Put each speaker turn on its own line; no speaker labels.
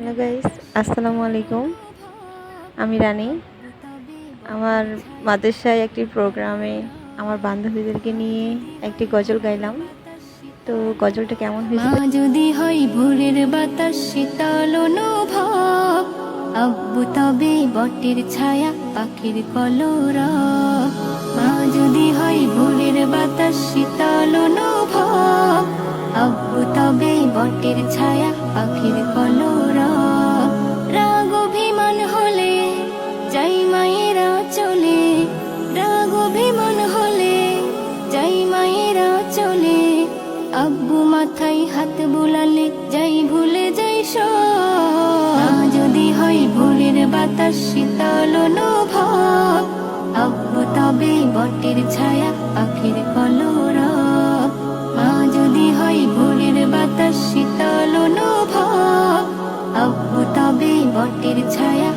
Hello guys, আসসালামু আলাইকুম। আমি রানী। আমার মাদ্রাসায় একটি প্রোগ্রামে আমার বান্ধবীদেরকে নিয়ে একটি গজল গাইলাম। তো গজলটা কেমন হয়েছে?
মা যদি হয় ভোরের বাতাস শীতল অনুভব, আব্বু তবে বটের ছায়া পাখির কলরব। মা যদি হয় ভোরের বাতাস শীতল অনুভব, আব্বু তবে বটের ছায়া পাখির কলরব। রাগ অভিমান হলে যাই মায়েরা চলে, রাগ অভিমান হলে যাই মায়েরা চলে। আব্বু মাথায় হাত বুলালে যাই ভুলে যাই সব। যদি হয় ভোরের বাতাস শীতল অনুভব, আব্বু তবে বটের ছায়া পাখির কলরব। মা যদি হয় ভোরের বাতাস শীতল অনুভব, আব্বু তবে বটের ছায়া